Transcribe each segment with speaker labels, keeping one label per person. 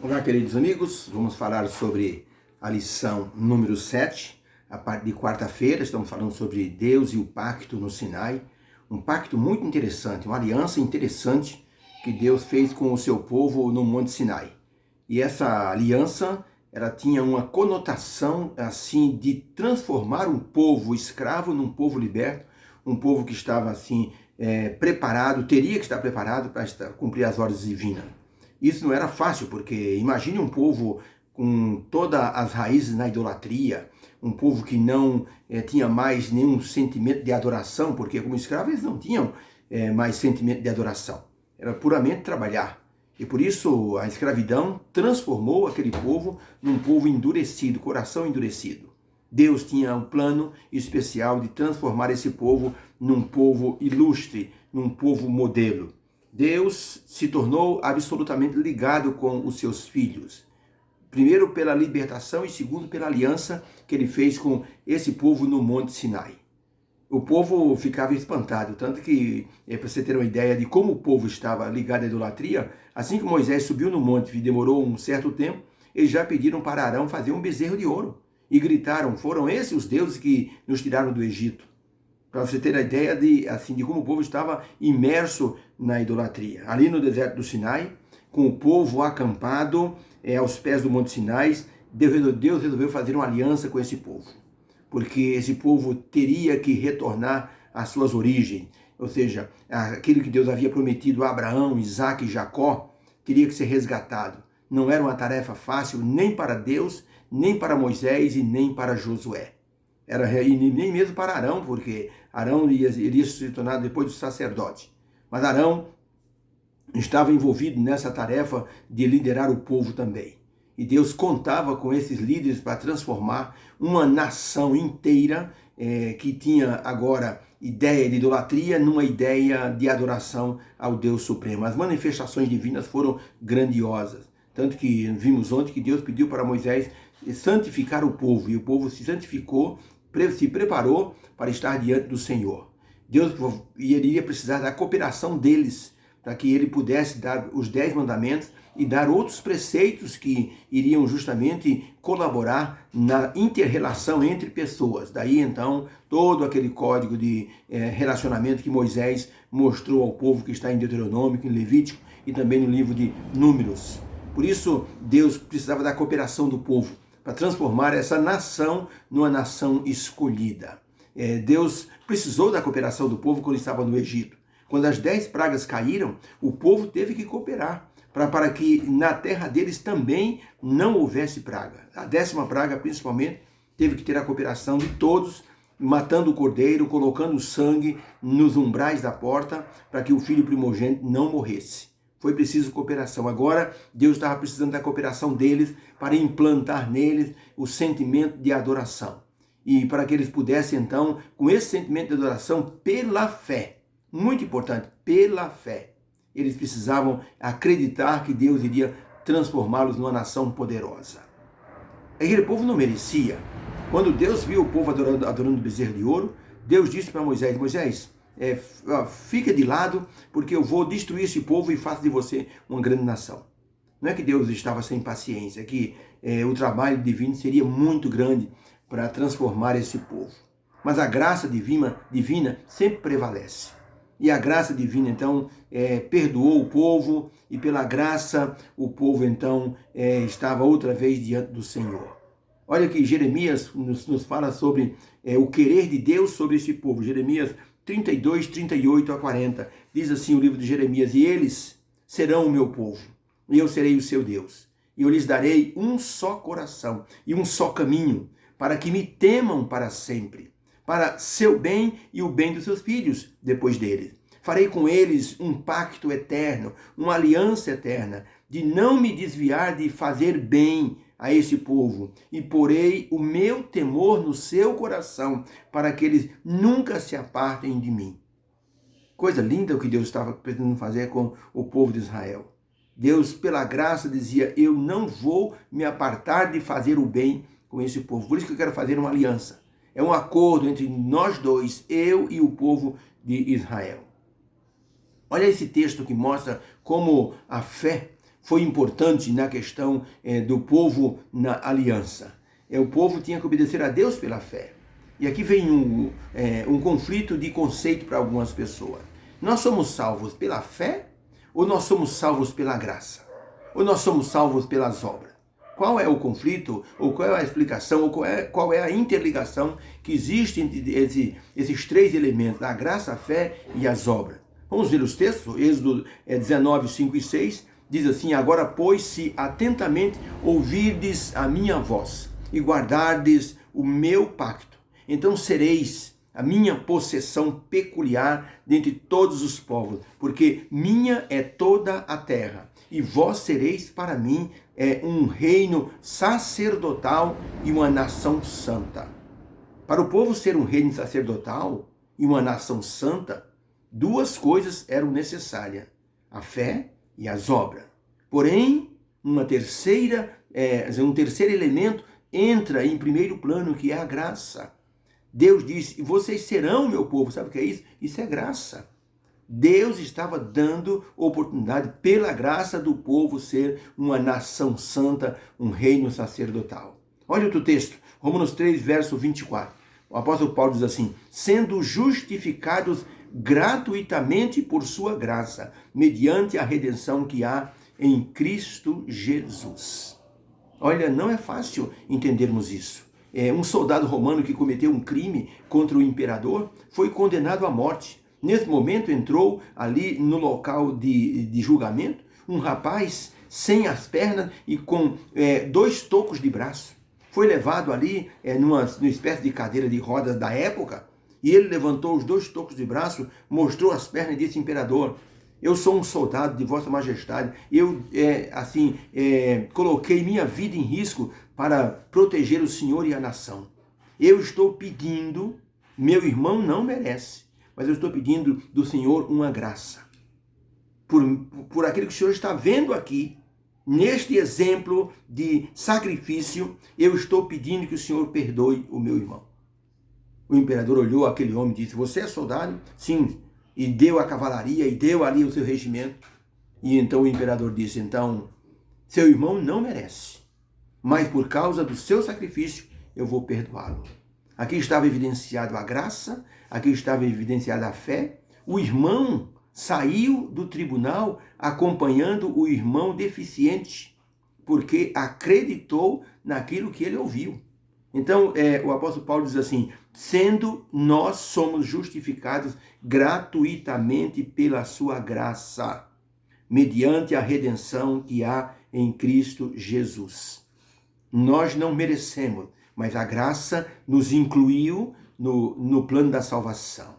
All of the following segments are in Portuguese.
Speaker 1: Olá, queridos amigos, vamos falar sobre a lição número 7, a parte de quarta-feira. Estamos falando sobre Deus e o pacto no Sinai, um pacto muito interessante, uma aliança interessante que Deus fez com o seu povo no Monte Sinai. E essa aliança, ela tinha uma conotação assim de transformar um povo escravo num povo liberto, um povo que estava assim preparado, teria que estar preparado para cumprir as ordens divinas. Isso não era fácil, porque imagine um povo com todas as raízes na idolatria, um povo que não tinha mais nenhum sentimento de adoração, porque como escravos eles não tinham mais sentimento de adoração, era puramente trabalhar. E por isso a escravidão transformou aquele povo num povo endurecido, coração endurecido. Deus tinha um plano especial de transformar esse povo num povo ilustre, num povo modelo. Deus se tornou absolutamente ligado com os seus filhos. Primeiro pela libertação e segundo pela aliança que ele fez com esse povo no Monte Sinai. O povo ficava espantado, tanto que, para você ter uma ideia de como o povo estava ligado à idolatria, assim que Moisés subiu no monte e demorou um certo tempo, eles já pediram para Arão fazer um bezerro de ouro. E gritaram, foram esses os deuses que nos tiraram do Egito. Para você ter a ideia de como o povo estava imerso na idolatria. Ali no deserto do Sinai, com o povo acampado aos pés do Monte Sinai, Deus resolveu fazer uma aliança com esse povo. Porque esse povo teria que retornar às suas origens. Ou seja, aquilo que Deus havia prometido a Abraão, Isaac e Jacó, teria que ser resgatado. Não era uma tarefa fácil nem para Deus, nem para Moisés e nem para Josué. E nem mesmo para Arão, porque Arão iria se tornar depois do sacerdote. Mas Arão estava envolvido nessa tarefa de liderar o povo também. E Deus contava com esses líderes para transformar uma nação inteira que tinha agora ideia de idolatria numa ideia de adoração ao Deus Supremo. As manifestações divinas foram grandiosas. Tanto que vimos ontem que Deus pediu para Moisés santificar o povo. E o povo se santificou, se preparou para estar diante do Senhor. Deus iria precisar da cooperação deles para que ele pudesse dar os 10 mandamentos e dar outros preceitos que iriam justamente colaborar na inter-relação entre pessoas. Daí então todo aquele código de relacionamento que Moisés mostrou ao povo, que está em Deuteronômio, em Levítico e também no livro de Números. Por isso Deus precisava da cooperação do povo para transformar essa nação numa nação escolhida. Deus precisou da cooperação do povo quando estava no Egito. Quando as 10 pragas caíram, o povo teve que cooperar para que na terra deles também não houvesse praga. A 10ª praga, principalmente, teve que ter a cooperação de todos, matando o cordeiro, colocando sangue nos umbrais da porta, para que o filho primogênito não morresse. Foi preciso cooperação. Agora, Deus estava precisando da cooperação deles para implantar neles o sentimento de adoração. E para que eles pudessem, então, com esse sentimento de adoração, pela fé, muito importante, pela fé, eles precisavam acreditar que Deus iria transformá-los numa nação poderosa. Aquele povo não merecia. Quando Deus viu o povo adorando o bezerro de ouro, Deus disse para Moisés, Moisés, fica de lado, porque eu vou destruir esse povo e faço de você uma grande nação. Não é que Deus estava sem paciência, é que o trabalho divino seria muito grande para transformar esse povo. Mas a graça divina sempre prevalece. E a graça divina, então, perdoou o povo, e pela graça o povo, então, estava outra vez diante do Senhor. Olha que Jeremias nos fala sobre o querer de Deus sobre esse povo. Jeremias 32, 38 a 40. Diz assim o livro de Jeremias: E eles serão o meu povo, e eu serei o seu Deus. E eu lhes darei um só coração e um só caminho, para que me temam para sempre, para seu bem e o bem dos seus filhos depois deles. Farei com eles um pacto eterno, uma aliança eterna, de não me desviar de fazer bem a esse povo, e porei o meu temor no seu coração, para que eles nunca se apartem de mim. Coisa linda o que Deus estava pretendendo fazer com o povo de Israel. Deus, pela graça, dizia, eu não vou me apartar de fazer o bem com esse povo. Por isso que eu quero fazer uma aliança. É um acordo entre nós dois, eu e o povo de Israel. Olha esse texto que mostra como a fé foi importante na questão do povo na aliança. O povo tinha que obedecer a Deus pela fé. E aqui vem um conflito de conceito para algumas pessoas. Nós somos salvos pela fé ou nós somos salvos pela graça? Ou nós somos salvos pelas obras? Qual é o conflito, ou qual é a explicação, ou qual é a interligação que existe entre esses três elementos, a graça, a fé e as obras? Vamos ver os textos. Êxodo 19, 5 e 6, diz assim: agora, pois, se atentamente ouvirdes a minha voz e guardardes o meu pacto, então sereis a minha possessão peculiar dentre todos os povos, porque minha é toda a terra, e vós sereis para mim um reino sacerdotal e uma nação santa. Para o povo ser um reino sacerdotal e uma nação santa, duas coisas eram necessárias: a fé e as obras. Porém, um terceiro elemento entra em primeiro plano, que é a graça. Deus disse: vocês serão meu povo. Sabe o que é isso? Isso é graça. Deus estava dando oportunidade, pela graça do povo, ser uma nação santa, um reino sacerdotal. Olha outro texto, Romanos 3, verso 24. O apóstolo Paulo diz assim: sendo justificados gratuitamente por sua graça, mediante a redenção que há em Cristo Jesus. Olha, não é fácil entendermos isso. Um soldado romano que cometeu um crime contra o imperador foi condenado à morte. Nesse momento entrou ali no local de julgamento um rapaz sem as pernas e com 2 tocos de braço. Foi levado ali numa espécie de cadeira de rodas da época, e ele levantou os 2 tocos de braço, mostrou as pernas e disse: imperador, eu sou um soldado de vossa majestade, eu coloquei minha vida em risco para proteger o senhor e a nação. Eu estou pedindo, meu irmão não merece, mas eu estou pedindo do Senhor uma graça. Por aquilo que o Senhor está vendo aqui, neste exemplo de sacrifício, eu estou pedindo que o Senhor perdoe o meu irmão. O imperador olhou aquele homem e disse: você é soldado? Sim. E deu a cavalaria, e deu ali o seu regimento. E então o imperador disse: então, seu irmão não merece, mas por causa do seu sacrifício, eu vou perdoá-lo. Aqui estava evidenciado a graça, aqui estava evidenciada a fé. O irmão saiu do tribunal acompanhando o irmão deficiente, porque acreditou naquilo que ele ouviu. Então, o apóstolo Paulo diz assim: sendo nós somos justificados gratuitamente pela sua graça, mediante a redenção que há em Cristo Jesus. Nós não merecemos, mas a graça nos incluiu no plano da salvação.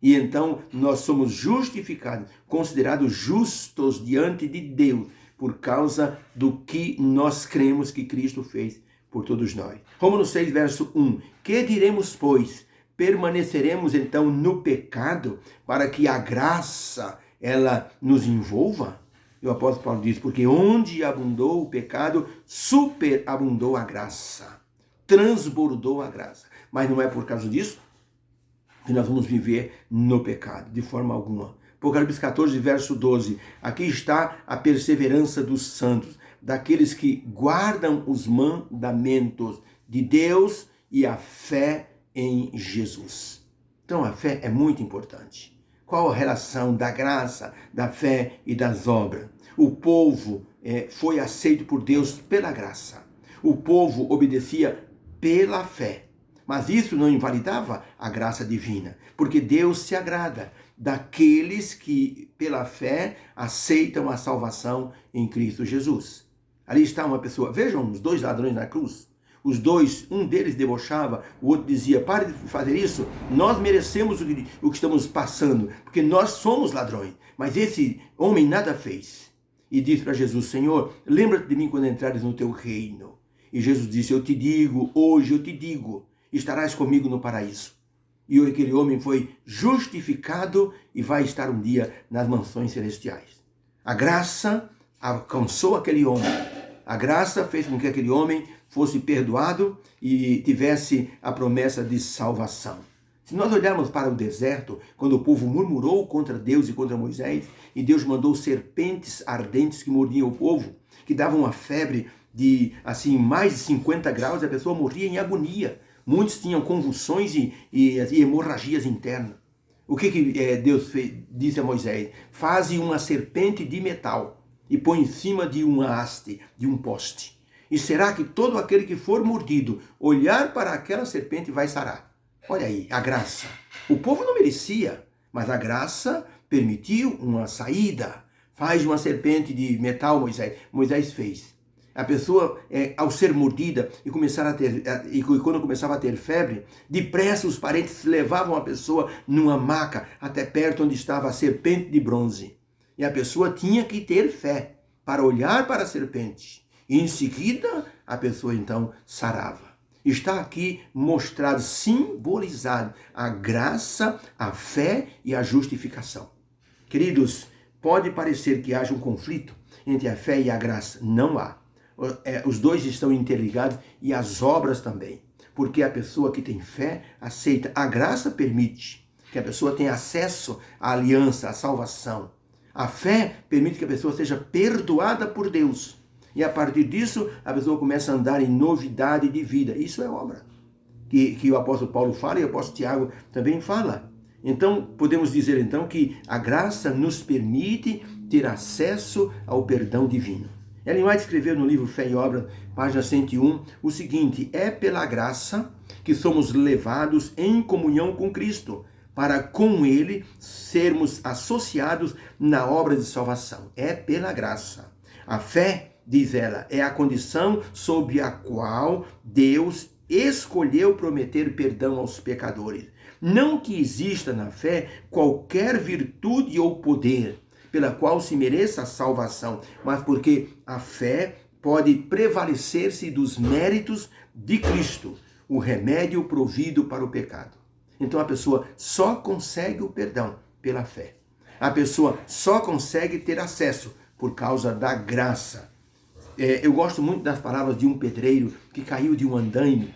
Speaker 1: E então nós somos justificados, considerados justos diante de Deus, por causa do que nós cremos que Cristo fez por todos nós. Romanos 6, verso 1. Que diremos, pois? Permaneceremos então no pecado para que a graça ela nos envolva? E o apóstolo Paulo diz: porque onde abundou o pecado, superabundou a graça. Transbordou a graça. Mas não é por causa disso que nós vamos viver no pecado, de forma alguma. Apocalipse 14, verso 12. Aqui está a perseverança dos santos, daqueles que guardam os mandamentos de Deus e a fé em Jesus. Então a fé é muito importante. Qual a relação da graça, da fé e das obras? O povo foi aceito por Deus pela graça. O povo obedecia pela fé. Mas isso não invalidava a graça divina, porque Deus se agrada daqueles que, pela fé, aceitam a salvação em Cristo Jesus. Ali está uma pessoa, vejam os 2 ladrões na cruz. Os 2, um deles debochava, o outro dizia: pare de fazer isso, nós merecemos o que estamos passando, porque nós somos ladrões. Mas esse homem nada fez. E disse para Jesus: Senhor, lembra-te de mim quando entrares no teu reino. E Jesus disse: eu te digo, hoje eu te digo, estarás comigo no paraíso. E aquele homem foi justificado e vai estar um dia nas mansões celestiais. A graça alcançou aquele homem. A graça fez com que aquele homem fosse perdoado e tivesse a promessa de salvação. Se nós olharmos para o deserto, quando o povo murmurou contra Deus e contra Moisés, e Deus mandou serpentes ardentes que mordiam o povo, que davam uma febre de assim mais de 50 graus, a pessoa morria em agonia. Muitos tinham convulsões e hemorragias internas. O que Deus disse a Moisés? Faze uma serpente de metal e põe em cima de uma haste, de um poste. E será que todo aquele que for mordido, olhar para aquela serpente vai sarar? Olha aí, a graça. O povo não merecia, mas a graça permitiu uma saída. Faz uma serpente de metal, Moisés. Moisés fez. A pessoa, ao ser mordida e quando começava a ter febre, depressa os parentes levavam a pessoa numa maca até perto onde estava a serpente de bronze. E a pessoa tinha que ter fé para olhar para a serpente. E em seguida, a pessoa então sarava. Está aqui mostrado, simbolizado, a graça, a fé e a justificação. Queridos, pode parecer que haja um conflito entre a fé e a graça. Não há. Os dois estão interligados e as obras também. Porque a pessoa que tem fé aceita. A graça permite que a pessoa tenha acesso à aliança, à salvação. A fé permite que a pessoa seja perdoada por Deus. E a partir disso, a pessoa começa a andar em novidade de vida. Isso é obra. Que o apóstolo Paulo fala e o apóstolo Tiago também fala. Então, podemos dizer então que a graça nos permite ter acesso ao perdão divino. Ellen White escreveu no livro Fé e Obra, página 101, o seguinte: é pela graça que somos levados em comunhão com Cristo, para com Ele sermos associados na obra de salvação. É pela graça. A fé, diz ela, é a condição sob a qual Deus escolheu prometer perdão aos pecadores. Não que exista na fé qualquer virtude ou poder pela qual se mereça a salvação, mas porque a fé pode prevalecer-se dos méritos de Cristo, o remédio provido para o pecado. Então a pessoa só consegue o perdão pela fé. A pessoa só consegue ter acesso por causa da graça. Eu gosto muito das palavras de um pedreiro que caiu de um andaime.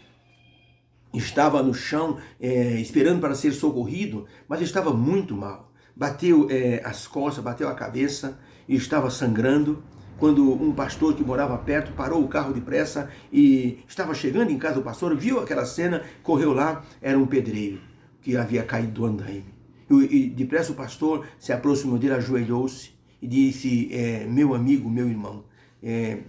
Speaker 1: Estava no chão esperando para ser socorrido, mas estava muito mal. Bateu as costas, bateu a cabeça e estava sangrando. Quando um pastor que morava perto parou o carro depressa e estava chegando em casa, o pastor viu aquela cena, correu lá, era um pedreiro que havia caído do andaime. E depressa o pastor se aproximou dele, ajoelhou-se e disse: meu amigo, meu irmão,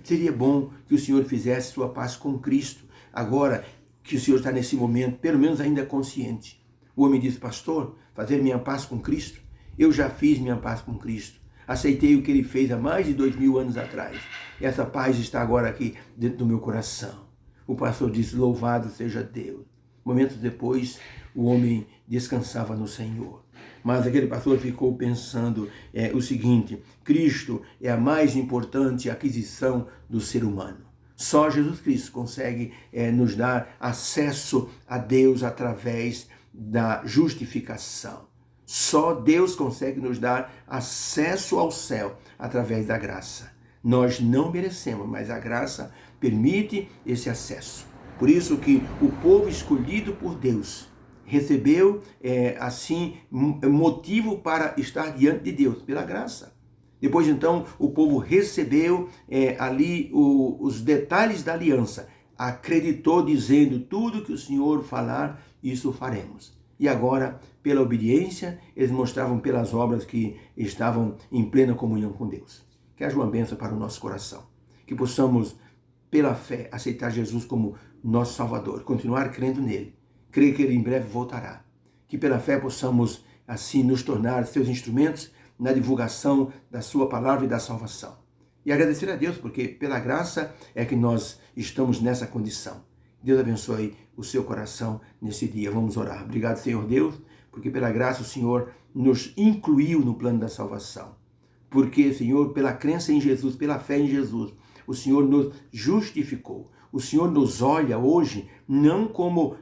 Speaker 1: seria bom que o senhor fizesse sua paz com Cristo, agora que o senhor está nesse momento, pelo menos ainda consciente. O homem disse: pastor, fazer minha paz com Cristo? Eu já fiz minha paz com Cristo. Aceitei o que ele fez há mais de 2000 anos atrás. E essa paz está agora aqui dentro do meu coração. O pastor disse: louvado seja Deus. Momentos depois, o homem descansava no Senhor. Mas aquele pastor ficou pensando o seguinte: Cristo é a mais importante aquisição do ser humano. Só Jesus Cristo consegue nos dar acesso a Deus através da justificação. Só Deus consegue nos dar acesso ao céu através da graça. Nós não merecemos, mas a graça permite esse acesso. Por isso que o povo escolhido por Deus recebeu, motivo para estar diante de Deus, pela graça. Depois, então, o povo recebeu ali os detalhes da aliança. Acreditou dizendo: tudo que o Senhor falar, isso faremos. E agora, pela obediência, eles mostravam pelas obras que estavam em plena comunhão com Deus. Que haja uma bênção para o nosso coração. Que possamos, pela fé, aceitar Jesus como nosso Salvador. Continuar crendo nele. Crer que ele em breve voltará. Que pela fé possamos, assim, nos tornar seus instrumentos na divulgação da sua palavra e da salvação. E agradecer a Deus, porque pela graça é que nós estamos nessa condição. Deus abençoe o seu coração nesse dia. Vamos orar. Obrigado, Senhor Deus, porque pela graça o Senhor nos incluiu no plano da salvação. Porque, Senhor, pela crença em Jesus, pela fé em Jesus, o Senhor nos justificou. O Senhor nos olha hoje não como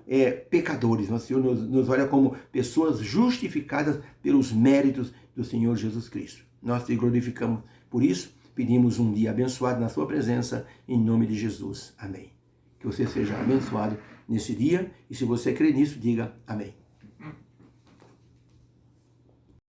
Speaker 1: pecadores, mas o Senhor nos olha como pessoas justificadas pelos méritos do Senhor Jesus Cristo. Nós te glorificamos por isso, pedimos um dia abençoado na sua presença, em nome de Jesus. Amém. Que você seja abençoado nesse dia, e se você crê nisso, diga amém.